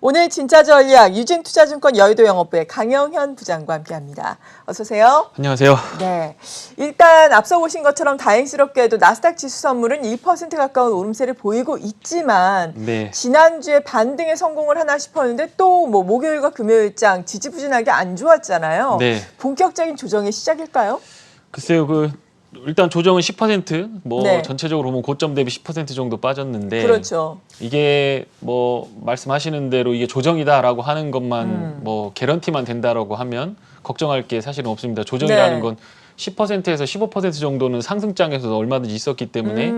오늘 진짜 전략 유진투자증권 여의도 영업부의 강영현 부장과 함께합니다. 어서 오세요. 안녕하세요. 네, 일단 앞서 보신 것처럼 다행스럽게도 나스닥 지수 선물은 1% 가까운 오름세를 보이고 있지만 네. 지난주에 반등에 성공을 하나 싶었는데 또 뭐 목요일과 금요일장 지지부진하게 안 좋았잖아요. 네. 본격적인 조정의 시작일까요? 글쎄요, 일단 조정은 10%, 네. 전체적으로 보면 고점 대비 10% 정도 빠졌는데, 그렇죠. 이게 말씀하시는 대로 이게 조정이다라고 하는 것만 개런티만 된다라고 하면 걱정할 게 사실은 없습니다. 조정이라는 네. 건 10%에서 15% 정도는 상승장에서 얼마든지 있었기 때문에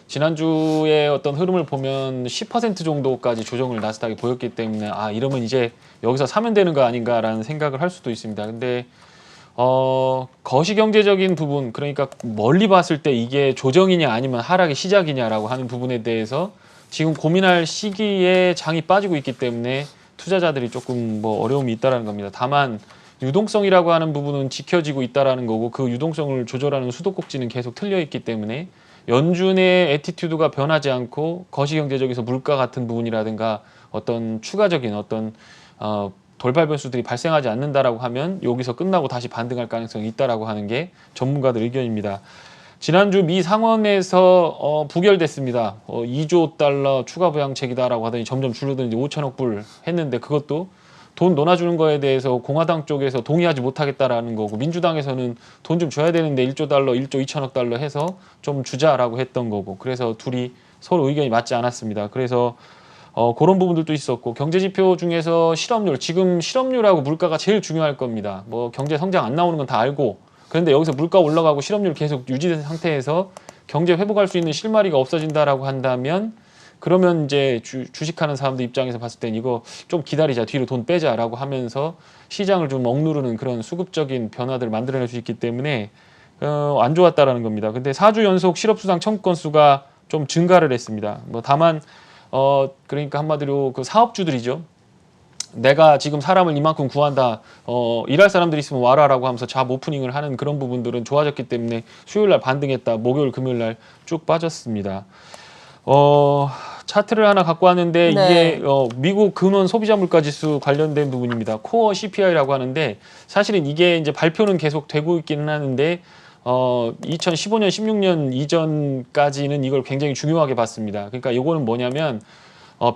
지난주에 어떤 흐름을 보면 10% 정도까지 조정을 나스닥이 보였기 때문에 이러면 이제 여기서 사면 되는 거 아닌가라는 생각을 할 수도 있습니다. 근데 거시경제적인 부분, 그러니까 멀리 봤을 때 이게 조정이냐 아니면 하락의 시작이냐라고 하는 부분에 대해서 지금 고민할 시기에 장이 빠지고 있기 때문에 투자자들이 조금 어려움이 있다라는 겁니다. 다만 유동성이라고 하는 부분은 지켜지고 있다라는 거고, 그 유동성을 조절하는 수도꼭지는 계속 틀려 있기 때문에 연준의 애티튜드가 변하지 않고 거시경제적에서 물가 같은 부분이라든가 어떤 추가적인 돌발 변수들이 발생하지 않는다라고 하면 여기서 끝나고 다시 반등할 가능성이 있다라고 하는 게 전문가들 의견입니다. 지난주 미 상원에서 부결됐습니다. 2조 달러 추가 부양책이다라고 하더니 점점 줄어드는 5천억 불 했는데, 그것도 돈 논아주는 거에 대해서 공화당 쪽에서 동의하지 못하겠다라는 거고, 민주당에서는 돈 좀 줘야 되는데 1조 달러, 1조 2천억 달러 해서 좀 주자라고 했던 거고, 그래서 둘이 서로 의견이 맞지 않았습니다. 그래서 그런 부분들도 있었고, 경제지표 중에서 실업률, 지금 실업률하고 물가가 제일 중요할 겁니다. 경제 성장 안 나오는 건 다 알고, 그런데 여기서 물가 올라가고 실업률 계속 유지된 상태에서 경제 회복할 수 있는 실마리가 없어진다라고 한다면, 그러면 이제 주식하는 사람들 입장에서 봤을 땐 이거 좀 기다리자, 뒤로 돈 빼자라고 하면서 시장을 좀 억누르는 그런 수급적인 변화들을 만들어낼 수 있기 때문에 안 좋았다라는 겁니다. 근데 4주 연속 실업수당 청구 건수가 좀 증가를 했습니다. 다만 그러니까 한마디로 그 사업주들이죠. 내가 지금 사람을 이만큼 구한다, 일할 사람들이 있으면 와라라고 하면서 잡 오프닝을 하는 그런 부분들은 좋아졌기 때문에 수요일 날 반등했다, 목요일 금요일 날 쭉 빠졌습니다. 차트를 하나 갖고 왔는데, 네. 이게 미국 근원 소비자 물가 지수 관련된 부분입니다. 코어 CPI라고 하는데, 사실은 이게 이제 발표는 계속 되고 있기는 하는데 2015년, 16년 이전까지는 이걸 굉장히 중요하게 봤습니다. 그러니까 이거는 뭐냐면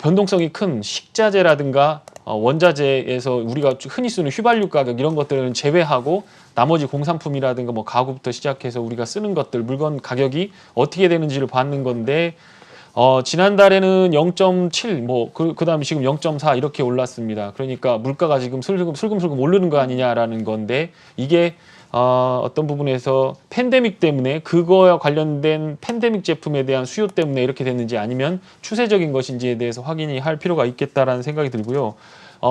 변동성이 큰 식자재라든가 원자재에서 우리가 흔히 쓰는 휘발유 가격 이런 것들은 제외하고 나머지 공산품이라든가 가구부터 시작해서 우리가 쓰는 것들, 물건 가격이 어떻게 되는지를 받는 건데, 지난달에는 0.7, 그다음에 지금 0.4 이렇게 올랐습니다. 그러니까 물가가 지금 슬금슬금 오르는 거 아니냐라는 건데, 이게 어떤 부분에서 팬데믹 때문에, 그거와 관련된 팬데믹 제품에 대한 수요 때문에 이렇게 됐는지, 아니면 추세적인 것인지에 대해서 확인이 할 필요가 있겠다라는 생각이 들고요.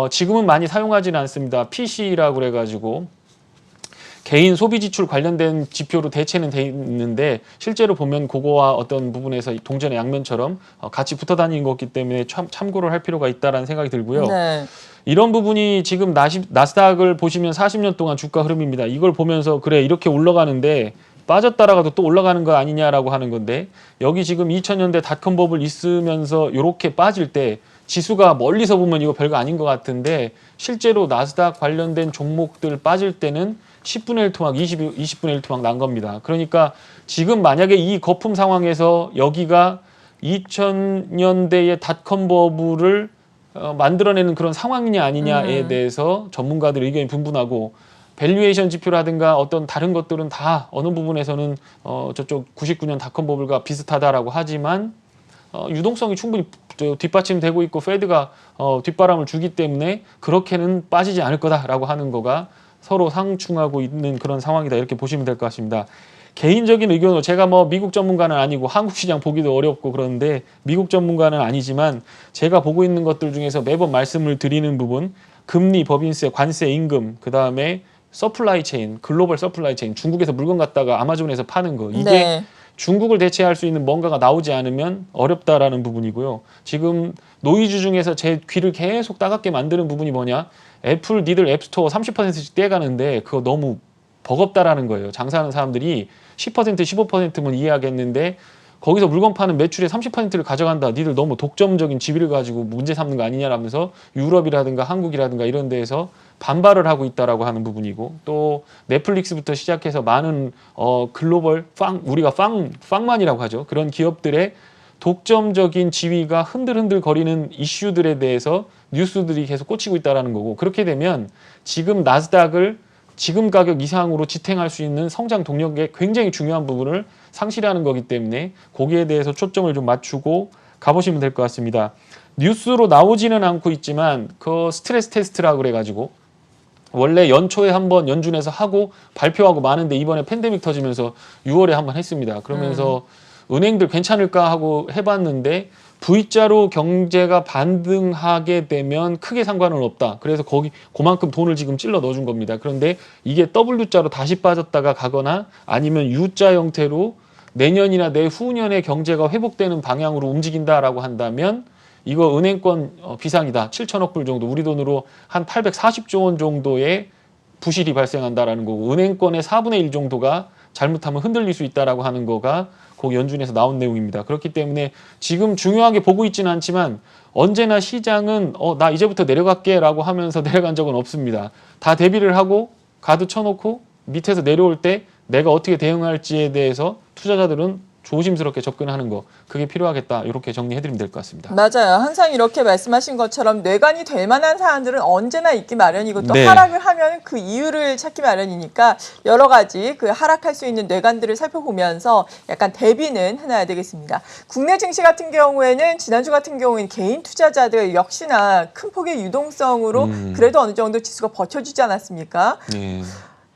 지금은 많이 사용하지는 않습니다. PC라고 그래가지고 개인 소비 지출 관련된 지표로 대체는 돼 있는데, 실제로 보면 그거와 어떤 부분에서 동전의 양면처럼 같이 붙어 다니는 거기 때문에 참고를 할 필요가 있다라는 생각이 들고요. 네. 이런 부분이 지금 나스닥을 보시면 40년 동안 주가 흐름입니다. 이걸 보면서 그래, 이렇게 올라가는데 빠졌다라가도 또 올라가는 거 아니냐라고 하는 건데, 여기 지금 2000년대 닷컴 버블 있으면서 이렇게 빠질 때 지수가 멀리서 보면 이거 별거 아닌 것 같은데, 실제로 나스닥 관련된 종목들 빠질 때는 10분의 1 토막, 20분의 1 토막 난 겁니다. 그러니까 지금 만약에 이 거품 상황에서 여기가 2000년대의 닷컴 버블을 만들어내는 그런 상황이냐 아니냐에 대해서 전문가들 의견이 분분하고, 밸류에이션 지표라든가 어떤 다른 것들은 다 어느 부분에서는 저쪽 99년 닷컴 버블과 비슷하다라고 하지만 유동성이 충분히 뒷받침되고 있고 페드가 뒷바람을 주기 때문에 그렇게는 빠지지 않을 거다라고 하는 거가 서로 상충하고 있는 그런 상황이다, 이렇게 보시면 될 것 같습니다. 개인적인 의견으로, 제가 미국 전문가는 아니고 한국 시장 보기도 어렵고 그런데 미국 전문가는 아니지만 제가 보고 있는 것들 중에서 매번 말씀을 드리는 부분, 금리, 법인세, 관세, 임금, 그 다음에 서플라이 체인, 글로벌 서플라이 체인, 중국에서 물건 갖다가 아마존에서 파는 거, 이게 네. 중국을 대체할 수 있는 뭔가가 나오지 않으면 어렵다라는 부분이고요. 지금 노이즈 중에서 제 귀를 계속 따갑게 만드는 부분이 뭐냐, 애플 니들 앱스토어 30%씩 떼가는데 그거 너무 버겁다라는 거예요. 장사하는 사람들이 10%, 15%면 이해하겠는데 거기서 물건 파는 매출의 30%를 가져간다. 니들 너무 독점적인 지위를 가지고 문제 삼는 거 아니냐라면서 유럽이라든가 한국이라든가 이런 데에서 반발을 하고 있다라고 하는 부분이고, 또 넷플릭스부터 시작해서 많은 글로벌 우리가 빵만이라고 하죠. 그런 기업들의 독점적인 지위가 흔들흔들 거리는 이슈들에 대해서 뉴스들이 계속 꽂히고 있다라는 거고, 그렇게 되면 지금 나스닥을 지금 가격 이상으로 지탱할 수 있는 성장 동력의 굉장히 중요한 부분을 상실하는 거기 때문에 거기에 대해서 초점을 좀 맞추고 가보시면 될 것 같습니다. 뉴스로 나오지는 않고 있지만 그 스트레스 테스트라 그래가지고 원래 연초에 한번 연준에서 하고 발표하고 마는데 이번에 팬데믹 터지면서 6월에 한번 했습니다. 그러면서 은행들 괜찮을까 하고 해봤는데 V자로 경제가 반등하게 되면 크게 상관은 없다. 그래서 그만큼 돈을 지금 찔러 넣어준 겁니다. 그런데 이게 W자로 다시 빠졌다가 가거나 아니면 U자 형태로 내년이나 내후년에 경제가 회복되는 방향으로 움직인다라고 한다면 이거 은행권 비상이다. 7천억 불 정도, 우리 돈으로 한 840조 원 정도의 부실이 발생한다라는 거고, 은행권의 4분의 1 정도가 잘못하면 흔들릴 수 있다라고 하는 거가 그 연준에서 나온 내용입니다. 그렇기 때문에 지금 중요하게 보고 있지는 않지만 언제나 시장은 나 이제부터 내려갈게 라고 하면서 내려간 적은 없습니다. 다 대비를 하고 가드 쳐놓고 밑에서 내려올 때 내가 어떻게 대응할지에 대해서 투자자들은 조심스럽게 접근하는 거, 그게 필요하겠다. 이렇게 정리해드리면 될 것 같습니다. 맞아요. 항상 이렇게 말씀하신 것처럼 뇌관이 될 만한 사안들은 언제나 있기 마련이고 또 네. 하락을 하면 그 이유를 찾기 마련이니까 여러 가지 그 하락할 수 있는 뇌관들을 살펴보면서 약간 대비는 해놔야 되겠습니다. 국내 증시 같은 경우에는 지난주 같은 경우에는 개인 투자자들 역시나 큰 폭의 유동성으로 그래도 어느 정도 지수가 버텨주지 않았습니까? 네.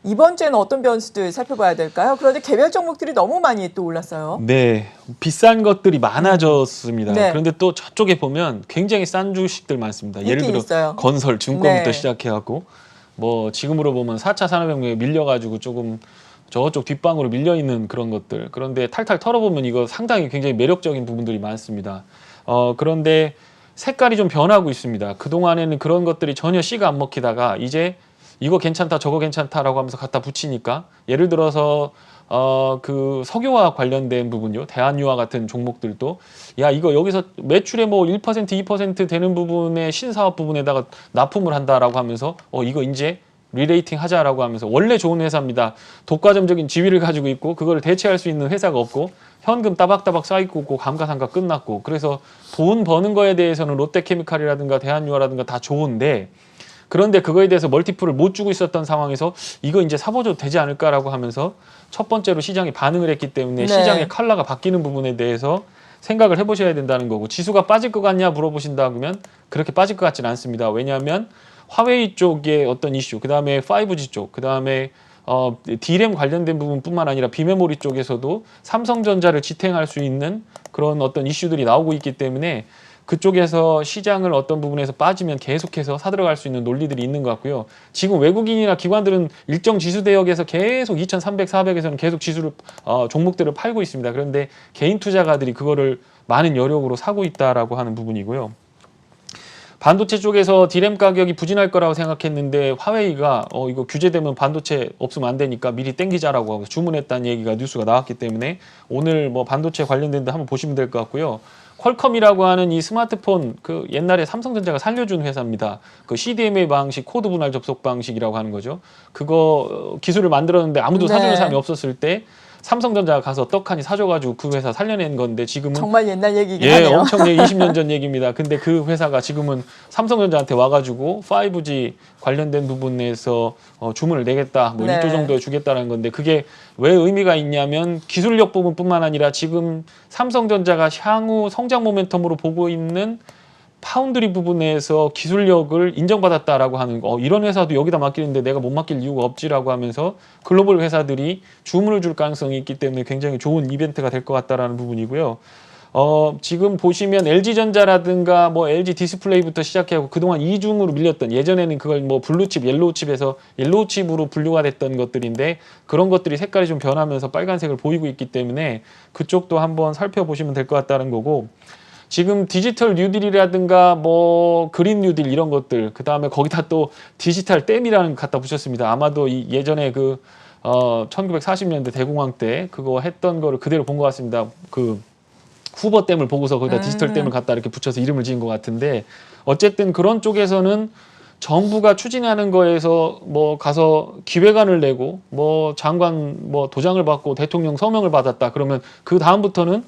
이번 주에는 어떤 변수들 살펴봐야 될까요? 그런데 개별 종목들이 너무 많이 또 올랐어요. 네, 비싼 것들이 많아졌습니다. 네. 그런데 또 저쪽에 보면 굉장히 싼 주식들 많습니다. 예를 있긴 들어 있어요. 건설, 증권부터 네. 시작해갖고 뭐 지금으로 보면 4차 산업혁명에 밀려가지고 조금 저쪽 뒷방으로 밀려있는 그런 것들. 그런데 탈탈 털어보면 이거 상당히 굉장히 매력적인 부분들이 많습니다. 그런데 색깔이 좀 변하고 있습니다. 그동안에는 그런 것들이 전혀 씨가 안 먹히다가 이제 이거 괜찮다 저거 괜찮다라고 하면서 갖다 붙이니까, 예를 들어서 그 석유와 관련된 부분요, 대한유화 같은 종목들도 야 이거 여기서 매출에 뭐 1% 2% 되는 부분의 신사업 부분에다가 납품을 한다라고 하면서 이거 이제 리레이팅 하자라고 하면서, 원래 좋은 회사입니다. 독과점적인 지위를 가지고 있고 그걸 대체할 수 있는 회사가 없고 현금 따박따박 쌓이고 있고 감가상가 끝났고, 그래서 돈 버는 거에 대해서는 롯데케미칼이라든가 대한유화라든가 다 좋은데, 그런데 그거에 대해서 멀티플을 못 주고 있었던 상황에서 이거 이제 사보줘도 되지 않을까라고 하면서 첫 번째로 시장이 반응을 했기 때문에 네. 시장의 컬러가 바뀌는 부분에 대해서 생각을 해보셔야 된다는 거고, 지수가 빠질 것 같냐 물어보신다 그러면 그렇게 빠질 것 같지는 않습니다. 왜냐하면 화웨이 쪽의 어떤 이슈, 그 다음에 5G 쪽, 그 다음에 D램 관련된 부분뿐만 아니라 비메모리 쪽에서도 삼성전자를 지탱할 수 있는 그런 어떤 이슈들이 나오고 있기 때문에 그쪽에서 시장을 어떤 부분에서 빠지면 계속해서 사들어갈 수 있는 논리들이 있는 것 같고요. 지금 외국인이나 기관들은 일정 지수 대역에서 계속 2300, 400에서는 계속 지수를 종목들을 팔고 있습니다. 그런데 개인 투자가들이 그거를 많은 여력으로 사고 있다라고 하는 부분이고요. 반도체 쪽에서 D램 가격이 부진할 거라고 생각했는데 화웨이가 이거 규제되면 반도체 없으면 안 되니까 미리 땡기자라고 하고 주문했다는 얘기가 뉴스가 나왔기 때문에 오늘 뭐 반도체 관련된 데 한번 보시면 될 것 같고요. 퀄컴이라고 하는 이 스마트폰, 그 옛날에 삼성전자가 살려준 회사입니다. 그 CDMA 방식, 코드 분할 접속 방식이라고 하는 거죠. 그거 기술을 만들었는데 아무도 사주는 사람이 없었을 때 삼성전자가 가서 떡하니 사줘가지고 그 회사 살려낸 건데, 지금은 정말 옛날 얘기긴 예, 하네요. 엄청 20년 전 얘기입니다. 근데 그 회사가 지금은 삼성전자한테 와가지고 5G 관련된 부분에서 주문을 내겠다, 뭐 네. 1조 정도에 주겠다는 건데, 그게 왜 의미가 있냐면 기술력 부분뿐만 아니라 지금 삼성전자가 향후 성장 모멘텀으로 보고 있는 파운드리 부분에서 기술력을 인정받았다라고 하는 거, 이런 회사도 여기다 맡기는데 내가 못 맡길 이유가 없지라고 하면서 글로벌 회사들이 주문을 줄 가능성이 있기 때문에 굉장히 좋은 이벤트가 될 것 같다라는 부분이고요. 지금 보시면 LG전자라든가 뭐 LG 디스플레이부터 시작해서 그동안 이중으로 밀렸던, 예전에는 그걸 뭐 블루칩, 옐로우칩에서 옐로우칩으로 분류가 됐던 것들인데 그런 것들이 색깔이 좀 변하면서 빨간색을 보이고 있기 때문에 그쪽도 한번 살펴보시면 될 것 같다는 거고, 지금 디지털 뉴딜이라든가 뭐 그린 뉴딜 이런 것들, 그 다음에 거기다 또 디지털 댐이라는 거 갖다 붙였습니다. 아마도 예전에 그 1940년대 대공황 때 그거 했던 거를 그대로 본 것 같습니다. 그 후보댐을 보고서 거기다 디지털댐을 갖다 이렇게 붙여서 이름을 지은 것 같은데 어쨌든 그런 쪽에서는 정부가 추진하는 거에서 뭐 가서 기획안을 내고 뭐 장관 뭐 도장을 받고 대통령 서명을 받았다 그러면 그 다음부터는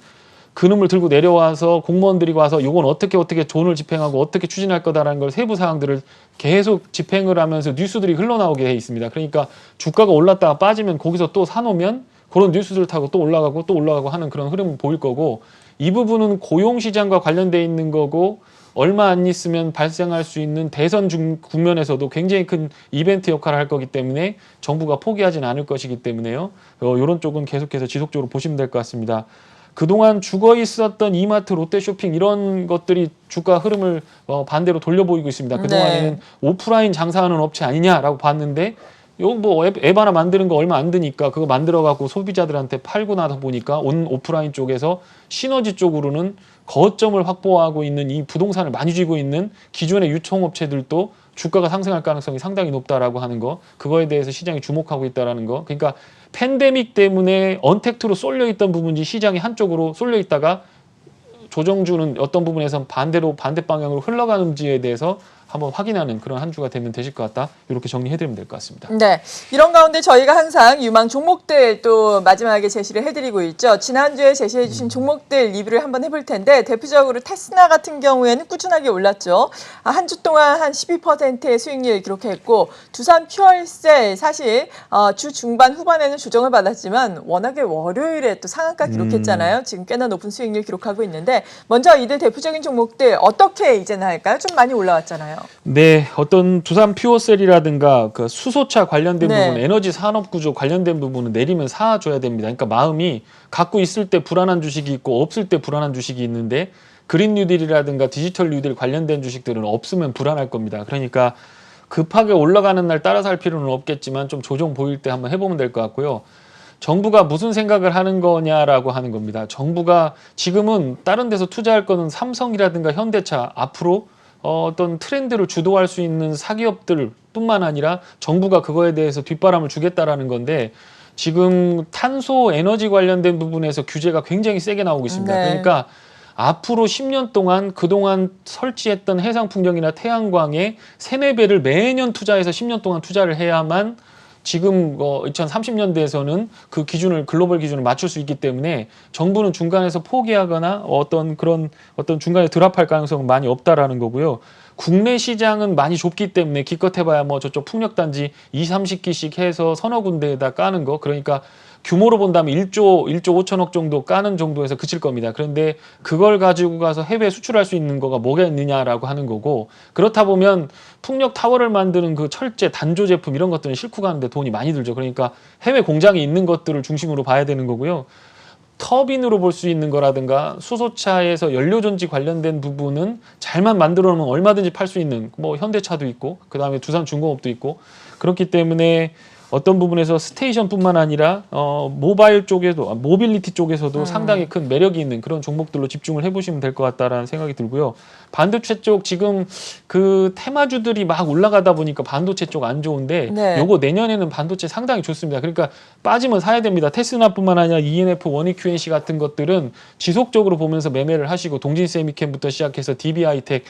그놈을 들고 내려와서 공무원들이 와서 요건 어떻게 존을 집행하고 어떻게 추진할 거다라는 걸 세부 사항들을 계속 집행을 하면서 뉴스들이 흘러나오게 돼 있습니다. 그러니까 주가가 올랐다가 빠지면 거기서 또 사놓으면 그런 뉴스들을 타고 또 올라가고 하는 그런 흐름을 보일 거고 이 부분은 고용시장과 관련돼 있는 거고 얼마 안 있으면 발생할 수 있는 대선 국면에서도 굉장히 큰 이벤트 역할을 할 거기 때문에 정부가 포기하지는 않을 것이기 때문에요. 이런 쪽은 계속해서 지속적으로 보시면 될 것 같습니다. 그동안 죽어 있었던 이마트, 롯데쇼핑 이런 것들이 주가 흐름을 반대로 돌려 보이고 있습니다. 그동안에는 오프라인 장사하는 업체 아니냐라고 봤는데 요 뭐 앱 하나 만드는 거 얼마 안 드니까 그거 만들어 갖고 소비자들한테 팔고 나서 보니까 오프라인 쪽에서 시너지 쪽으로는 거점을 확보하고 있는 이 부동산을 많이 쥐고 있는 기존의 유통업체들도 주가가 상승할 가능성이 상당히 높다라고 하는 거, 그거에 대해서 시장이 주목하고 있다라는 거. 그러니까 팬데믹 때문에 언택트로 쏠려 있던 부분이 시장이 한쪽으로 쏠려 있다가 조정주는 어떤 부분에선 반대 방향으로 흘러가는지에 대해서 한번 확인하는 그런 한 주가 되면 되실 것 같다. 이렇게 정리해드리면 될 것 같습니다. 네, 이런 가운데 저희가 항상 유망 종목들 또 마지막에 제시를 해드리고 있죠. 지난주에 제시해주신 종목들 리뷰를 한번 해볼 텐데 대표적으로 테스나 같은 경우에는 꾸준하게 올랐죠. 한 주 동안 한 12%의 수익률을 기록했고 두산 퓨얼셀 사실 주 중반 후반에는 조정을 받았지만 워낙에 월요일에 또 상한가 기록했잖아요. 지금 꽤나 높은 수익률 기록하고 있는데 먼저 이들 대표적인 종목들 어떻게 이제는 할까요? 좀 많이 올라왔잖아요. 네, 어떤 두산 퓨어셀이라든가 그 수소차 관련된 네. 부분, 에너지 산업 구조 관련된 부분은 내리면 사줘야 됩니다. 그러니까 마음이 갖고 있을 때 불안한 주식이 있고 없을 때 불안한 주식이 있는데 그린 뉴딜이라든가 디지털 뉴딜 관련된 주식들은 없으면 불안할 겁니다. 그러니까 급하게 올라가는 날 따라서 할 필요는 없겠지만 좀 조정 보일 때 한번 해보면 될 것 같고요. 정부가 무슨 생각을 하는 거냐라고 하는 겁니다. 정부가 지금은 다른 데서 투자할 거는 삼성이라든가 현대차 앞으로 어떤 트렌드를 주도할 수 있는 사기업들 뿐만 아니라 정부가 그거에 대해서 뒷바람을 주겠다라는 건데 지금 탄소 에너지 관련된 부분에서 규제가 굉장히 세게 나오고 있습니다. 네. 그러니까 앞으로 10년 동안 그동안 설치했던 해상풍력이나 태양광에 3, 4배를 매년 투자해서 10년 동안 투자를 해야만 지금 2030년대에서는 그 기준을 글로벌 기준을 맞출 수 있기 때문에 정부는 중간에서 포기하거나 어떤 중간에 드랍할 가능성은 많이 없다라는 거고요. 국내 시장은 많이 좁기 때문에 기껏 해봐야 뭐 저쪽 풍력단지 20-30기씩 해서 서너 군데에다 까는 거, 그러니까 규모로 본다면 1조 5천억 정도 까는 정도에서 그칠 겁니다. 그런데 그걸 가지고 가서 해외 수출할 수 있는 거가 뭐가 있느냐라고 하는 거고, 그렇다 보면 풍력 타워를 만드는 그 철제, 단조 제품 이런 것들은 싣고 가는데 돈이 많이 들죠. 그러니까 해외 공장이 있는 것들을 중심으로 봐야 되는 거고요. 터빈으로 볼 수 있는 거라든가 수소차에서 연료전지 관련된 부분은 잘만 만들어 놓으면 얼마든지 팔 수 있는 뭐 현대차도 있고 그다음에 두산중공업도 있고, 그렇기 때문에 어떤 부분에서 스테이션뿐만 아니라 모바일 쪽에도 모빌리티 쪽에서도 상당히 큰 매력이 있는 그런 종목들로 집중을 해보시면 될 것 같다라는 생각이 들고요. 반도체 쪽 지금 그 테마주들이 막 올라가다 보니까 반도체 쪽 안 좋은데 네. 요거 내년에는 반도체 상당히 좋습니다. 그러니까 빠지면 사야 됩니다. 테스나뿐만 아니라 ENF, 원익QNC 같은 것들은 지속적으로 보면서 매매를 하시고 동진세미캠부터 시작해서 DB하이텍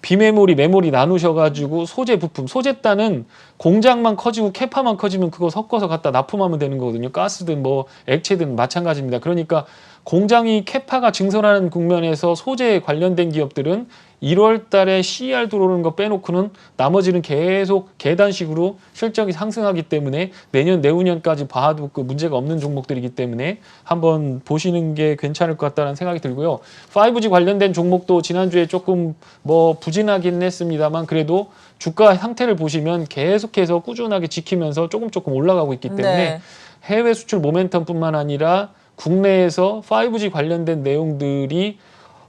비메모리, 메모리 나누셔가지고 소재 부품, 소재단은 공장만 커지고 캐파만 커지면 그거 섞어서 갖다 납품하면 되는 거거든요. 가스든 뭐 액체든 마찬가지입니다. 그러니까 공장이 캐파가 증설하는 국면에서 소재에 관련된 기업들은 1월 달에 CER 들어오는 거 빼놓고는 나머지는 계속 계단식으로 실적이 상승하기 때문에 내년, 내후년까지 봐도 그 문제가 없는 종목들이기 때문에 한번 보시는 게 괜찮을 것 같다는 생각이 들고요. 5G 관련된 종목도 지난주에 조금 뭐 부진하긴 했습니다만 그래도 주가 상태를 보시면 계속해서 꾸준하게 지키면서 조금 올라가고 있기 때문에 네. 해외 수출 모멘텀뿐만 아니라 국내에서 5G 관련된 내용들이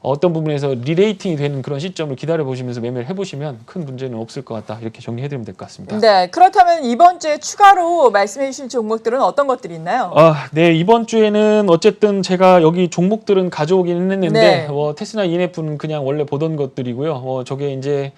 어떤 부분에서 리레이팅이 되는 그런 시점을 기다려 보시면서 매매를 해보시면 큰 문제는 없을 것 같다. 이렇게 정리해드리면 될 것 같습니다. 네, 그렇다면 이번 주에 추가로 말씀해 주신 종목들은 어떤 것들이 있나요? 네, 이번 주에는 어쨌든 제가 여기 종목들은 가져오긴 했는데 네. 테스나 ENF는 그냥 원래 보던 것들이고요. 저게 이제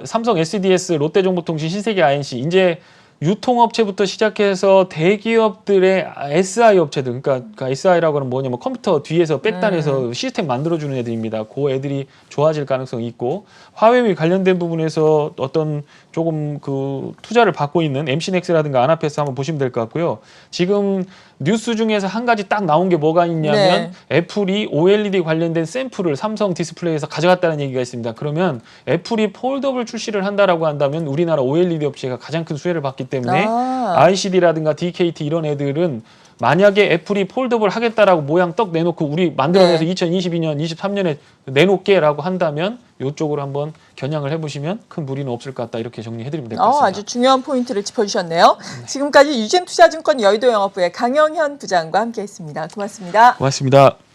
삼성 SDS, 롯데정보통신, 신세계 INC 이제 유통업체부터 시작해서 대기업들의 SI 업체들, 그러니까 SI라고 하는 뭐냐면 컴퓨터 뒤에서 백단에서 시스템 만들어주는 애들입니다. 그 애들이 좋아질 가능성이 있고, 화웨이 관련된 부분에서 어떤 조금 그 투자를 받고 있는 MC넥스라든가 아나페스 한번 보시면 될 것 같고요. 지금 뉴스 중에서 한 가지 딱 나온 게 뭐가 있냐면 애플이 OLED 관련된 샘플을 삼성 디스플레이에서 가져갔다는 얘기가 있습니다. 그러면 애플이 폴더블 출시를 한다라고 한다면 우리나라 OLED 업체가 가장 큰 수혜를 받기 때문에 ICD라든가 DKT 이런 애들은 만약에 애플이 폴더블 하겠다라고 모양 떡 내놓고 우리 만들어내서 2022년, 23년에 내놓게라고 한다면 이쪽으로 한번 겨냥을 해보시면 큰 무리는 없을 것 같다. 이렇게 정리해드리면 될 것 같습니다. 아주 중요한 포인트를 짚어주셨네요. 지금까지 유진투자증권 여의도 영업부의 강영현 부장과 함께했습니다. 고맙습니다. 고맙습니다.